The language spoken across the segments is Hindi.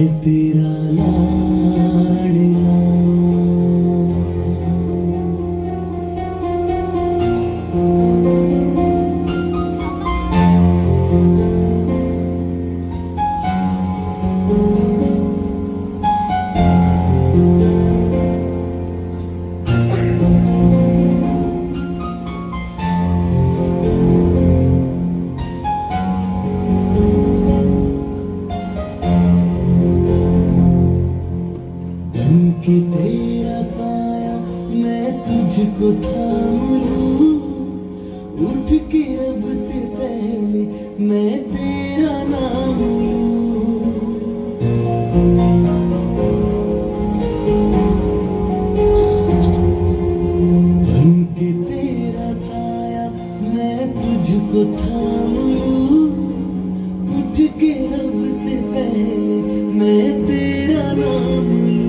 है तेरा लाडला। कि तेरा साया मैं तुझको थाम लूं, उठ के रब से पहले मैं तेरा नाम लूं। बन के तेरा साया मैं तुझको थाम लूं, उठ के रब से पहले मैं तेरा नाम लूं।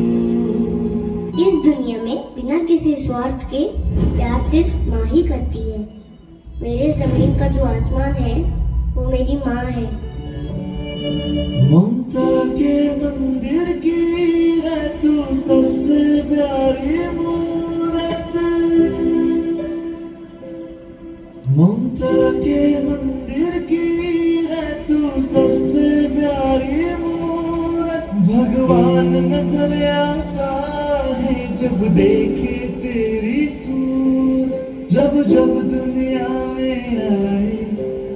इस दुनिया में बिना किसी स्वार्थ के प्यार सिर्फ माँ ही करती है। मेरे जमीन का जो आसमान है वो मेरी माँ है। ममता के मंदिर की है तू सबसे प्यारी मूरत। ममता के मंदिर की है तू सबसे प्यारी मूरत। भगवान नजर आता जब देखे तेरी सूरत, जब जब दुनिया में आए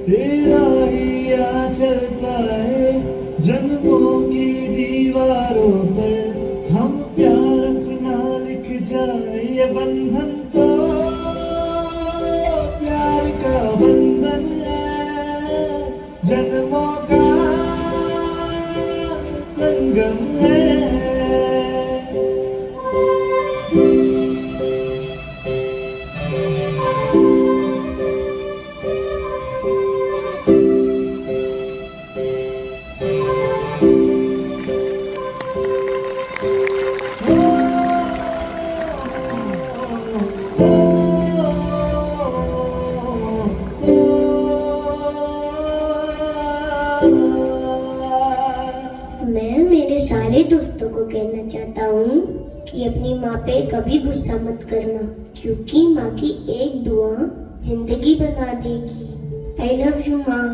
तेरा ही आंचल पाए। जन्मों की दीवारों पर हम प्यार अपना लिख जाए। ये बंधन तो प्यार का बंधन है, जन्मों का संगम है। मैं मेरे सारे दोस्तों को कहना चाहता हूँ कि अपनी माँ पे कभी गुस्सा मत करना, क्योंकि माँ की एक दुआ जिंदगी बना देगी। आई लव यू माँ।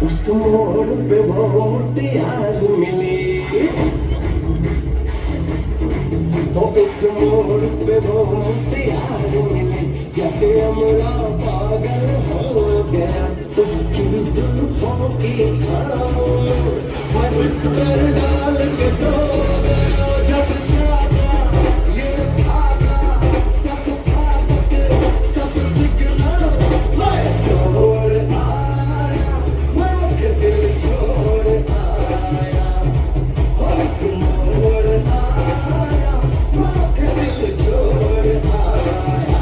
उस मोड़ पे बहुत यार मिली, तो उस मोड़ पे बहुत यार मिली। जब अमला पागल हो गया उसकी जुल्फों की छाँव में मैं बिस्तर डाल के सो गया। जब जागा ये भागा सब भागत सब सिगना मैं दौड़ आया, मैं दिल छोड़ आया। मोड़ आया, मैं दिल छोड़ आया।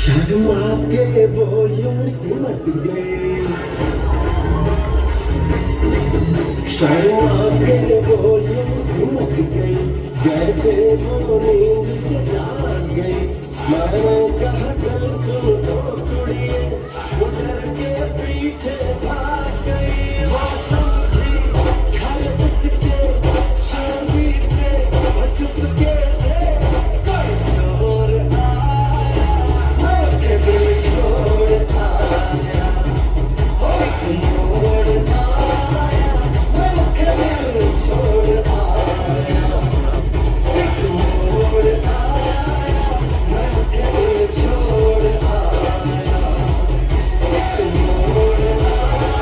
शर्मा के वो यूं सिमट गई, शर्मा के वो यूं सिमट गई। जैसे वो नींद से जाग गई मैंने कहा कल सुन तो कुड़िए वो डर के पीछे भाग गई वो समझी घर उसके चांदी से वो चुपके से कोई चोर आया मैं दिल छोड़ आया हो एक मोड़ आया मैं दिल छोड़ आया एक मोड़ आया मैं दिल छोड़ आया एक मोड़ आया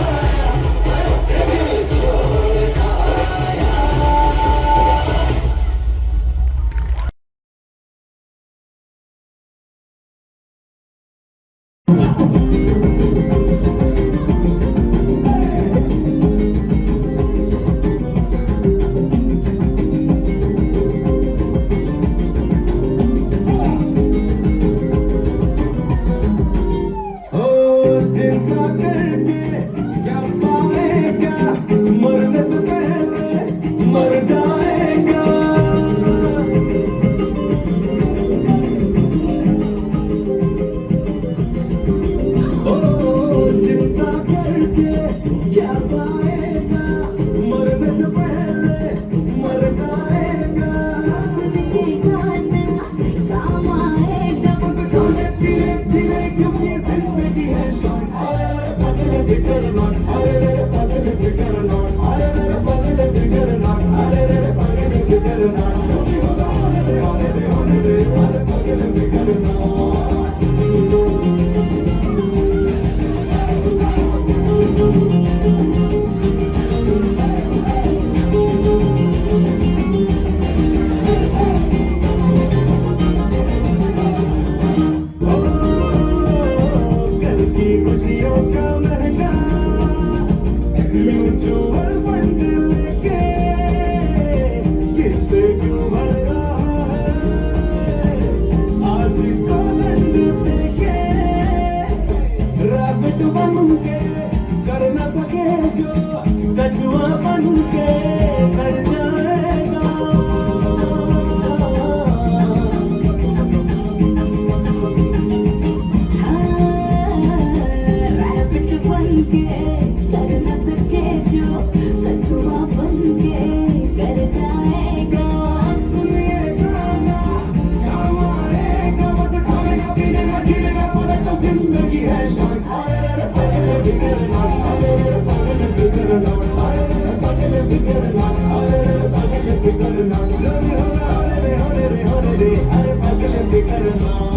मैं दिल छोड़ आया ओ चिंता करके क्या पाएगा मरने से पहले मर जाएगा ओ चिंता करके क्या पाएगा मरने से पहले मर जाएगा बस खाने पीने जीने क्योंकि जिंदगी है शॉर्ट अरे बदले फिकर नॉट अरे बदले फिकर नॉट अरे बदले फिकर नॉट अरे बदले फिकर नॉट जो भी होगा होने दे अरे बदले फिकर नॉट कल की खुशियों का महंगा म्यूचुअल फंड लेके किस्त क्यों भर रहा है आज का दंड देके रैबिट बन के कर न सके जो कछुआ बन के कर जाएगा रैबिट बनके कर न सके जो कछुआ बनके कर जाएगा सुनिए गाना काम आएगा बस खाएगा पीनेगा जीनेगा बोले तो जिंदगी है शॉर्ट अरे बदले फिकर नॉट अरे बदले फिकर नॉट अरे बदले फिकर नॉट अरे बदले फिकर नॉट जो भी होगा होने दे अरे बदले फिकर नॉट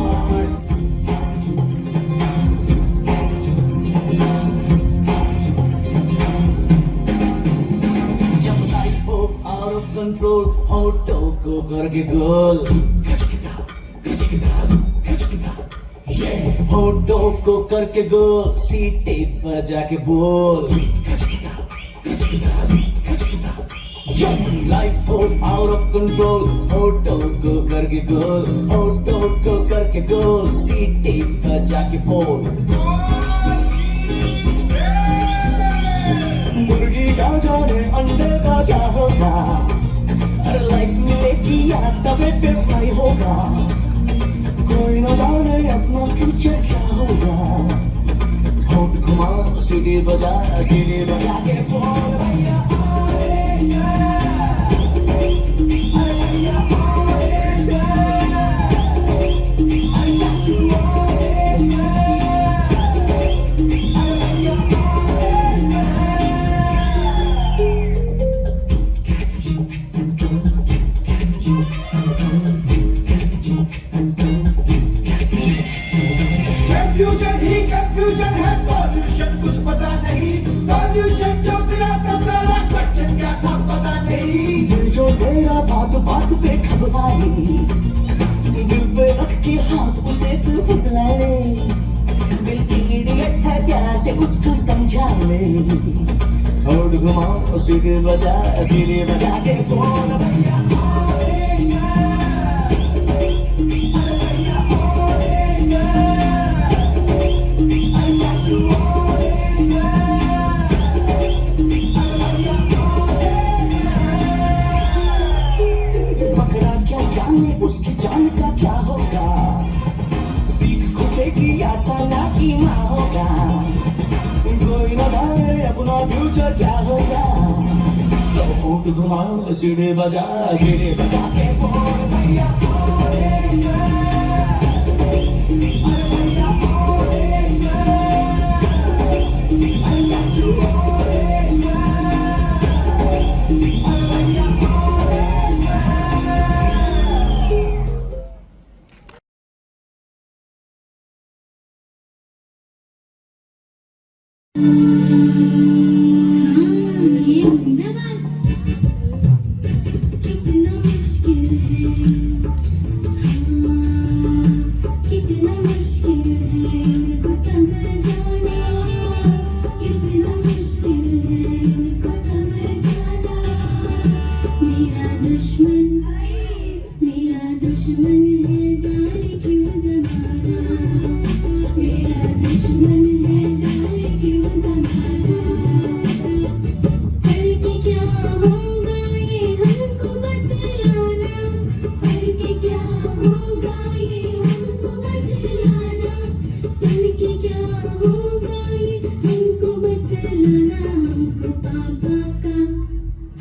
जब लाइफ हो आउट ऑफ कंट्रोल होटो को करके गोल होटो को करके गोल सीटे पर जाके बोल जब लाइफ हो आउट ऑफ कंट्रोल होटो को करके गोल होटो को करके गोल सीटे पर जाके बोल मुर्गी का जाने अंडे का क्या होगा अरे लाइफ मिलेगी या तबे पे फ्राई होगा कोई न जाने अपना फ्यूचर क्या होगा होट घुमा सीढ़ी बजा के बोल भैया कंफ्यूजन ही कंफ्यूजन है सॉल्यूशन कुछ पता नहीं सॉल्यूशन जो मिला था सारा क्वेश्चन क्या था पता नहीं दिल जो तेरा बात बात पे घबराए दिल पे रख के हाथ उसे तू फिसला ले दिल इडियट है प्यार से उसको समझा ले होठ घुमा सीढ़ी बजा के बोल भैया घुमाओ सीढ़ी बजा के बोल भैया भोलेश्वर। अरे भैया भोलेश्वर, अरे चाचू भोलेश्वर, अरे भैया भोलेश्वर। ये महीना बाद कितना मुश्किल है, कितना मुश्किल है इनको समझाना, कितना मुश्किल है इनको समझाना। मेरा दुश्मन है जाने क्यों ज़माना, मेरा दुश्मन है जाने क्यों ज़माना। पढ़ के क्या होगा ये हमको बतलाना, पढ़ के क्या होगा ये हमको बतलाना, पढ़ के क्या होगा ये हमको बतलाना।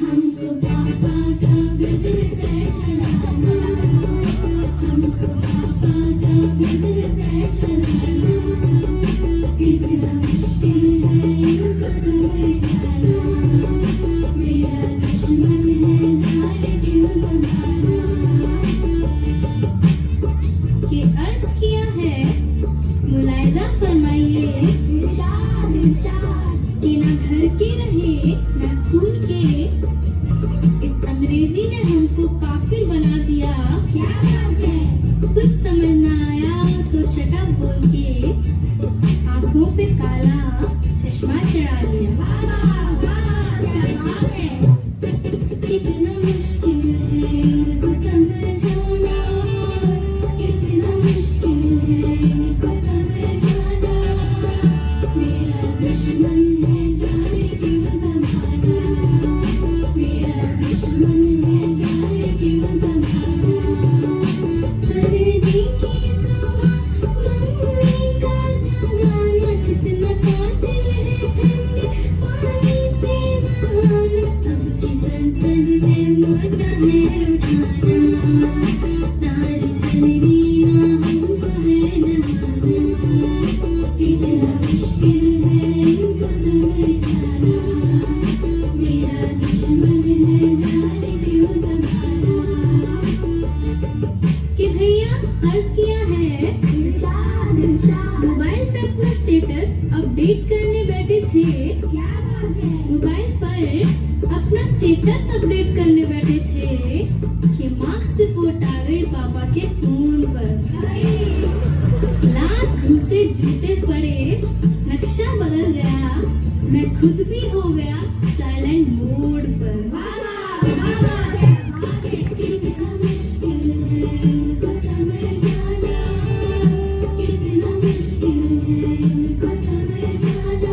हमको पापा का बिजनेस है चलाना, हमको पापा का बिजनेस है चलाना। कितना मुश्किल है इनको समझाना, मेरा दुश्मन है जाने क्यों ज़माना। ये अर्ज किया है मुलायजा फरमाइए कि ना घर के रहे ना स्कूल के, इस अंग्रेजी ने हमको काफिर बना दिया। क्या बात है, कुछ समझ ना आया तो शट अप बोल के आंखों पे काला चश्मा चढ़ा लिया। कितना मुश्किल है इनको समझाना, कितना मुश्किल है इनको समझाना। मेरा दुश्मन है जाने क्यों ज़माना, मेरा दुश्मन है जाने क्यों ज़माना। सर्दी की सुबह मम्मी का जगाना, कितना कातिल है ठंडे पानी से नहाना। अब की संसद में मुद्दा है उठाना, सारी सर्दियाँ हमको है नहाना। कितना मुश्किल है इनको समझाना, मेरा दुश्मन है जाने क्यों ज़माना। कि भैया अर्ज किया है मोबाइल पे अपना स्टेटस अपडेट करने बैठे थे। क्या बात है, मोबाइल पर अपना स्टेटस अपडेट करने बैठे थे कि मार्क्स रिपोर्ट आ गई पापा के फोन पर। लाख घुसे जूते पड़े, नक्शा बदल गया, मैं खुद भी हो गया साइलेंट मोड पर। कितना मुश्किल है इनको समझाना, कितना मुश्किल है इनको समझाना।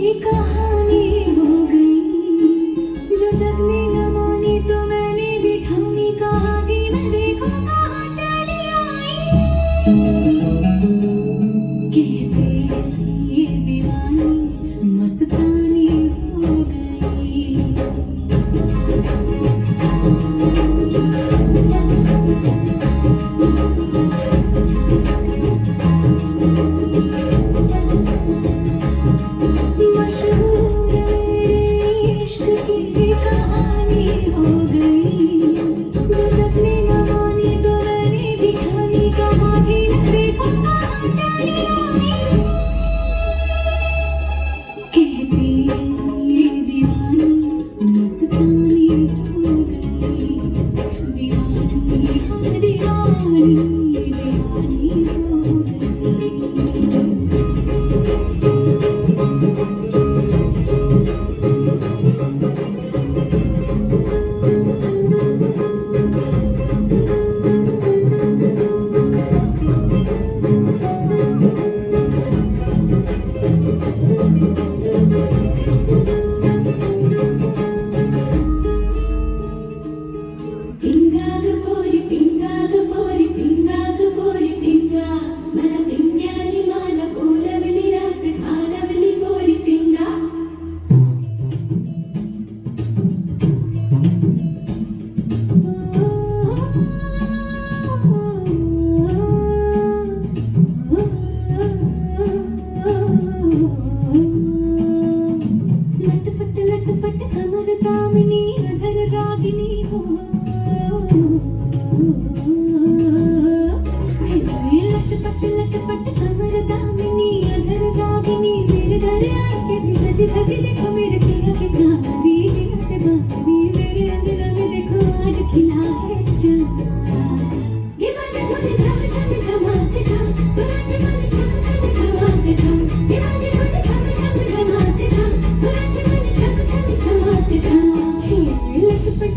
की कहानी हो गई जो जग ने न मानी तो मैंने भी ठानी कहा थी मैं देखो कहाँ चली आई कहते ये दीवानी मस्तानी हो गई मशहूर मेरे इश्क की कहानी हो गई जो जग ने न मानी तो मैंने भी ठानी कहा थी न देखो कहाँ चली आई कहते ये दीवानी मस्तानी हो गई दीवानी हाँ दीवानी दीवानी हो गई పింగా మన పింగాని మాల కోలవలి రాత కాలవలి పోరి పింగా लटपट कमर दामिनी अधर रागिनी हो लटपट कमर दामिनी अधर रागिनी मेरे घर आई कैसी सजी धजी देखो मेरे पिया के सावरी जिया से बावरी मेरे अंगना में देखो आज खिला है चांद ये बाजे धुन झम झम झमाते झम तो नाचे मन झम झम झमाते झम ये बाजे धुन झम झम झमाते झम तो नाचे मन झम झम झमाते झम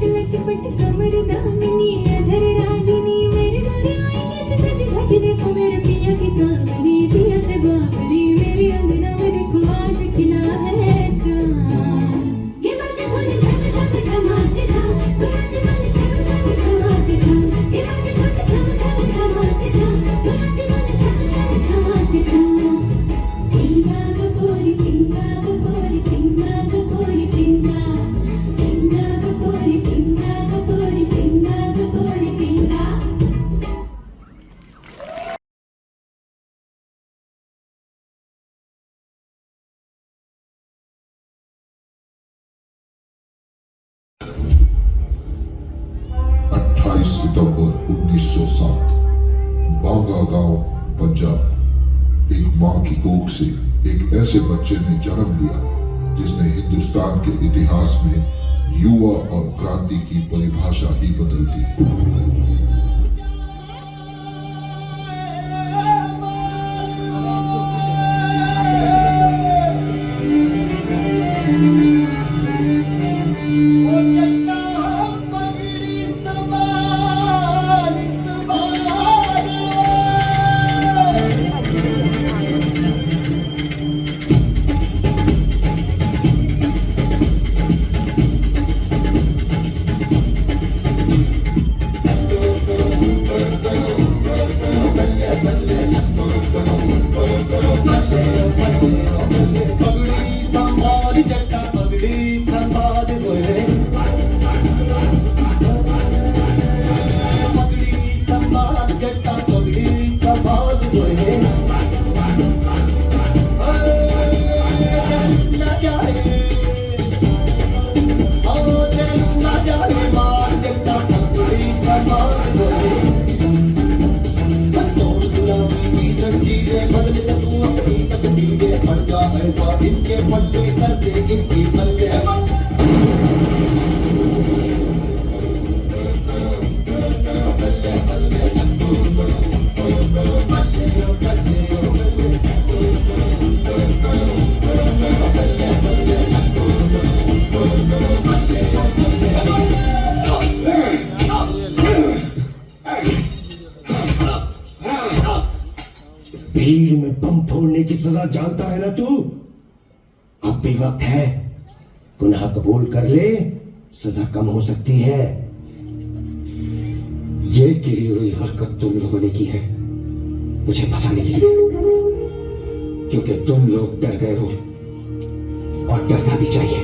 लटपट कमर दामिनी अधर रागिनी मेरे घर आई कैसे सजी धजी देखो मेरे पिया की सावरी जिया से बावरी मेरे अंगना में देखो आज खिला है चांद ये बाजे धुन झम झम झमाते झम तो नाचे मन झम झम झमाते झम ये बाजे धुन झम झम झमाते झम तो नाचे मन झम झम झमाते झम पिंगा गपोरी पिंगा गपोरी पिंगा गपोरी पिंगा पिंगा गपोरी पिंगा गपोरी पिंगा गपोरी पिंगा सितंबर 1907 बांगा गांव पंजाब एक मां की कोख से एक ऐसे बच्चे ने जन्म लिया जिसने हिंदुस्तान के इतिहास में युवा और क्रांति की परिभाषा ही बदल दी भीड़ में बम फोड़ने की सजा जानता है ना तू? अब भी वक्त है, गुनाह कबूल कर ले, सजा कम हो सकती है। ये गिरी हुई हरकत तुम लोगों ने की है मुझे फंसाने के लिए, क्योंकि तुम लोग डर गए हो और डरना भी चाहिए।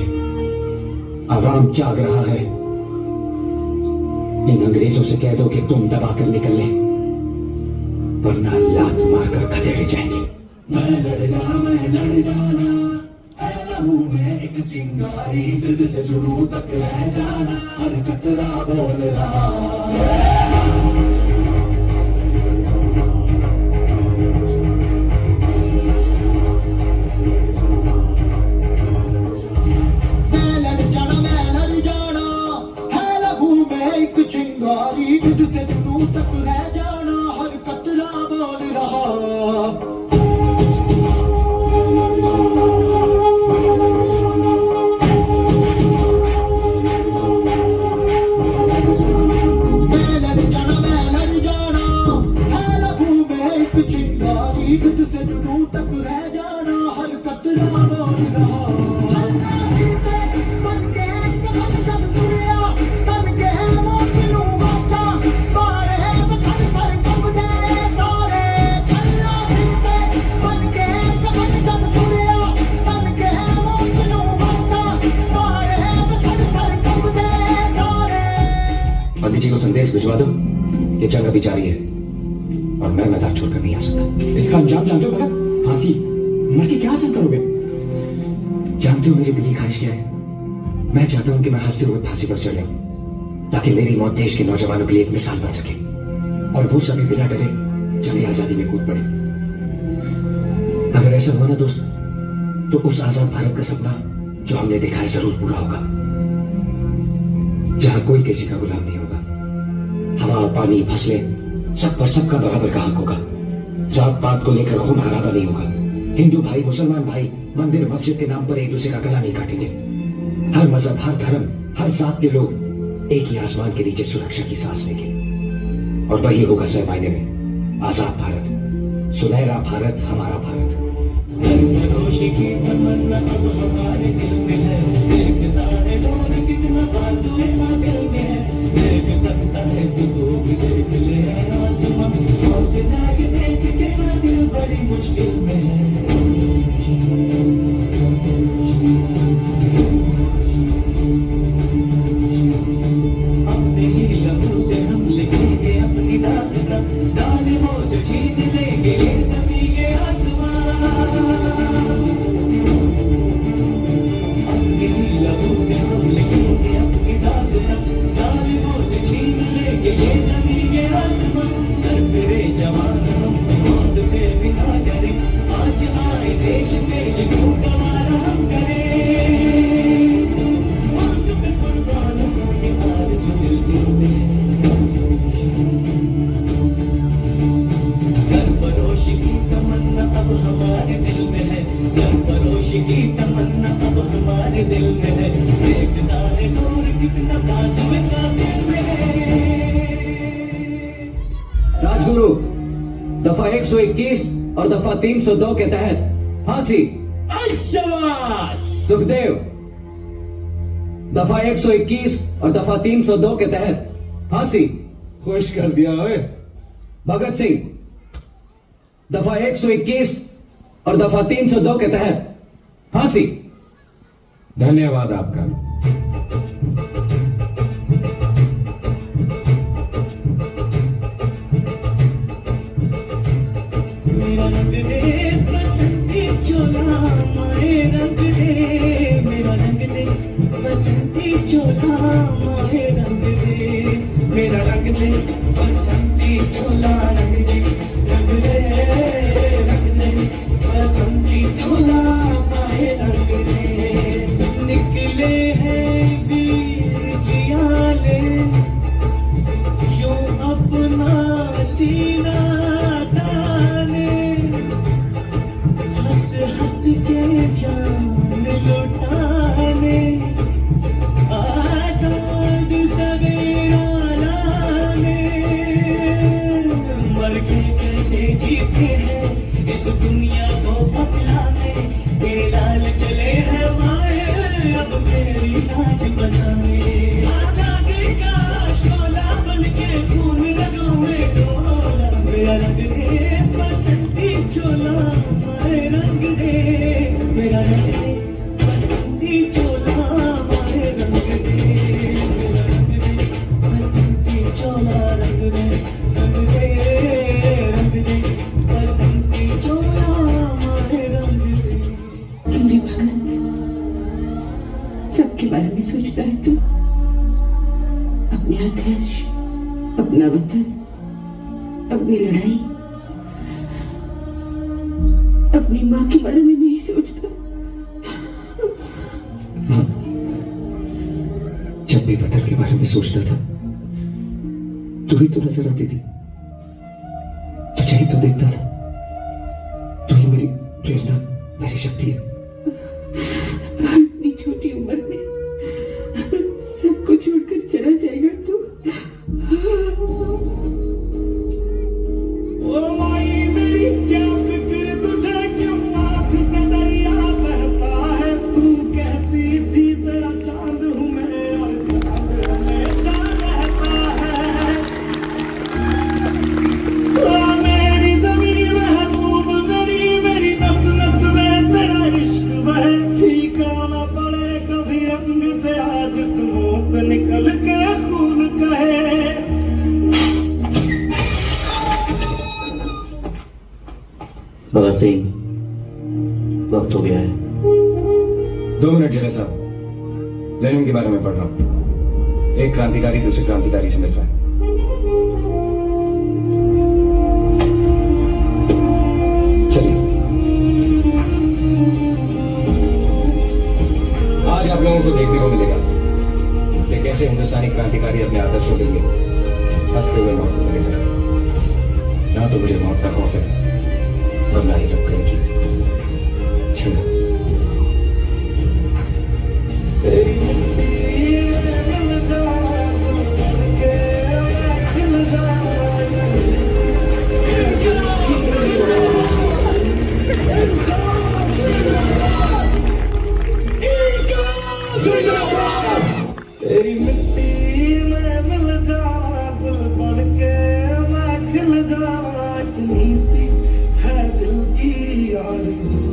आवाम जाग रहा है। इन अंग्रेजों से कह दो कि तुम दबा कर निकल ले, वरना लात मारकर खदेड़े जाएंगे। मैं लड़ जाना है लहू में एक चिंगारी, जिद से जुनून तक रह जाना, हर कतरा बोल रहा। मैं लड़ जाना है लहू में एक चिंगारी, जिद से जुनून तक रह जाना, हर कतरा बोल रहा। से जुनून तक रह जाना, हर कतरा बोल रहा। चलना जीते बन के कदम जब तुरिया, तन के मोकलू बाचा, मारे बखर कर कब दे सारे। चलना जीते बन के कदम जब तुरिया, तन के मोकलू बाचा, मारे बखर कर कब दे सारे। पंडित जी को संदेश भिजवा दो, ये जंग अभी जारी है और मैं मैदान छोड़कर नहीं आ सकता। इसका अंजाम जानते हो भगत? फांसी। मर के क्या हासिल करोगे? जानते हो मेरी दिल की ख्वाहिश क्या है? मैं चाहता हूं कि मैं हंसते हुए फांसी पर चढ़ जाऊं, ताकि मेरी मौत देश के नौजवानों के लिए एक मिसाल बन सके और वो सभी बिना डरे जंग आजादी में कूद पड़े। अगर ऐसा हुआ ना दोस्त, तो उस आजाद भारत का सपना जो हमने देखा है जरूर पूरा होगा, जहां कोई किसी का गुलाम नहीं होगा। हवा, पानी, फसलें, सब पर सबका बराबर का हक होगा। जात पात को लेकर खून खराबा नहीं होगा। हिंदू भाई, मुसलमान भाई मंदिर मस्जिद के नाम पर एक दूसरे का गला नहीं काटेंगे। हर मजहब, हर धर्म, हर जात के लोग एक ही आसमान के नीचे सुरक्षा की सांस लेंगे और वही होगा सह मायने में आजाद भारत, सुनहरा भारत, हमारा भारत। सरफरोशी की तमन्ना अब हमारे दिल में है, देखना है जोर कितना बाजुए का दिल में है। देख सकता है तू भी देख ले आसमां, हौसला के देख के ना दिल बड़ी मुश्किल में है। अपने ही लहू से हम लिखेंगे अपनी दास्तां, जालिमों से छीन लेंगे ये ज़मीं ये आसमां। अपने ही लहू से हम लिखेंगे अपनी दास्तां, जालिमों से छीन लेंगे ये ज़मीं ये आसमां। सरफिरे जवान हम मौत से बिना डरे, आज आए देश में ये क्यों गवारा हम करें। मुल्क में कुर्बान हो ये आरज़ू दिल में है। सरफरोशी की तमन्ना अब हमारे दिल में है, सरफरोशी की तमन्ना अब हमारे दिल में है। देखना है जोर कितना बाजुए का दिल में है। राजगुरु, दफा 121 और दफा 302 के तहत फांसी। सुखदेव, दफा 121 और दफा 302 के तहत फांसी। खुश कर दिया ओए। भगत सिंह, दफा 121 और दफा 302 के तहत फांसी। धन्यवाद आपका। मेरा रंग दे बसंती चोला, माए रंग दे मेरा रंग दे बसंती चोला, माए रंग दे मेरा रंग दे बसंती चोला, रंग दे बसंती चोला, माए रंग दे। निकले हैं वीर जियाले जो अपना सीना ताने, हंस हंस के जान लुटाने, आजाद सवेरा लाने। मर के कैसे जीते हैं इस दुनिया को बदलाने, ये लाल चले हैं आज बचाने आजादी का शोला बन के खून रगों में डोला मेरा रंग दे बसंती चोला मारे रंग दे मेरा रंग दे बसंती चोला मारे रंग दे मेरा रंग दे बसंती चोला रंग दे बसंती चोला मारे रंग दे। क्यों रे भगत, सबके बारे में सोचता है तू? अपने आदर्श, अपना वतन, अपनी लड़ाई, अपनी माँ के बारे में नहीं सोचता? हाँ, जब मैं वतन के बारे में सोचता था तू ही तो नजर आती थी, तुझे ही तो देखता था। तू ही मेरी प्रेरणा, मेरी शक्ति है। इतनी छोटी उम्र में सबको छोड़कर चला जाएगा तू? ओ माई मेरी क्या फिक्र तुझे क्यों आँख से दरिया बहता है तू कहती थी तेरा चांद हूँ मैं और चांद हमेशा रहता है ओ मेरी ज़मीं महबूब मेरी नस नस में तेरा इश्क बहे फीका न पड़े कभी रंग तेरा जिस्मों से निकल के खून कहे। भगत सिंह, वक्त हो गया है। 2 मिनट जरा साहब, लेनिन के बारे में पढ़ रहा हूँ। एक क्रांतिकारी दूसरे क्रांतिकारी से मिल रहा है। चलिए, आज आप लोगों को देखने को मिलेगा कि कैसे हिंदुस्तानी क्रांतिकारी अपने आदर्शों के लिए हंसते हुए मौत को मिलेगा। ना तो मुझे मौत का खौफ है और ना ही लोग कहेंगे चलो। तेरी मिट्टी में मिल जाए तो बन के मैं खिल जाए तेरी मिट्टी में मिल जाए दिल बन के मैं खिल जाए इतनी सी है दिल की आरज़ू।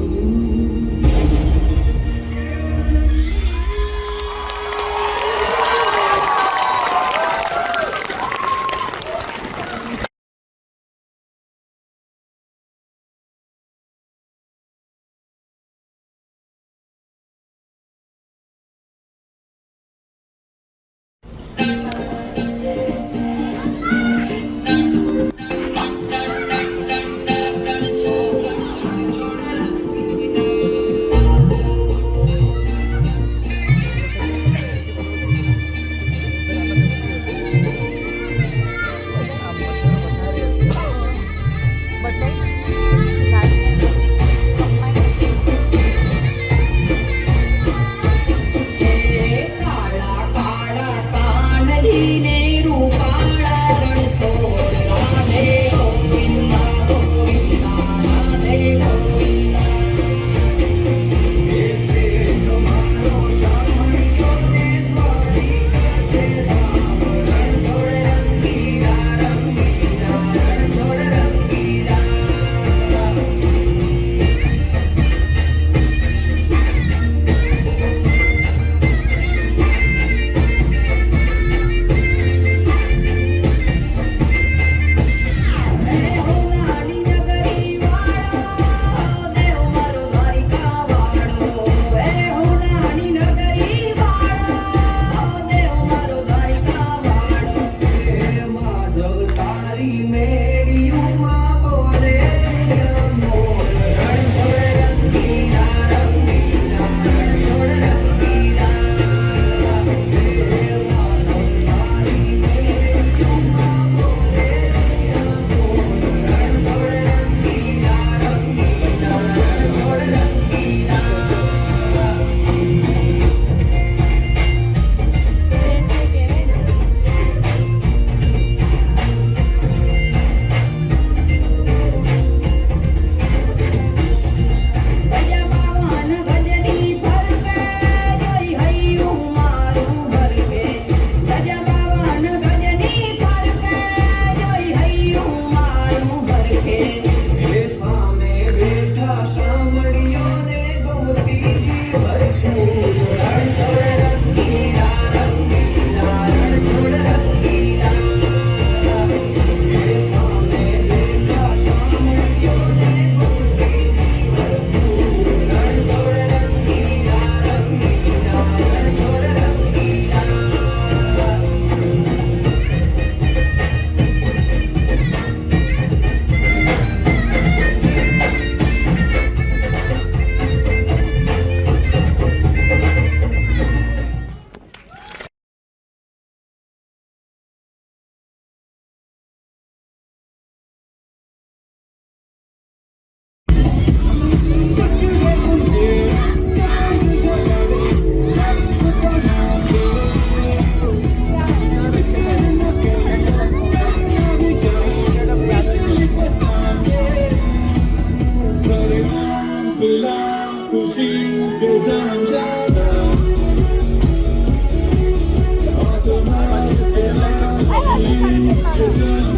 खुशी के जान जाना आसमान से लागी के जाना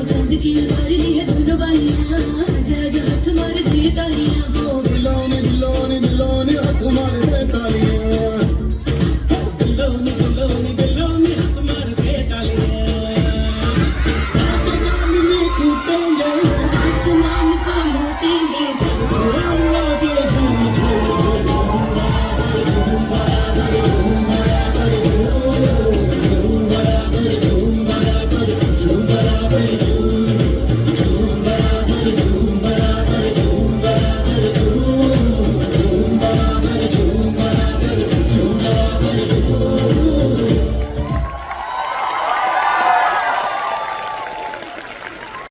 जिंदगी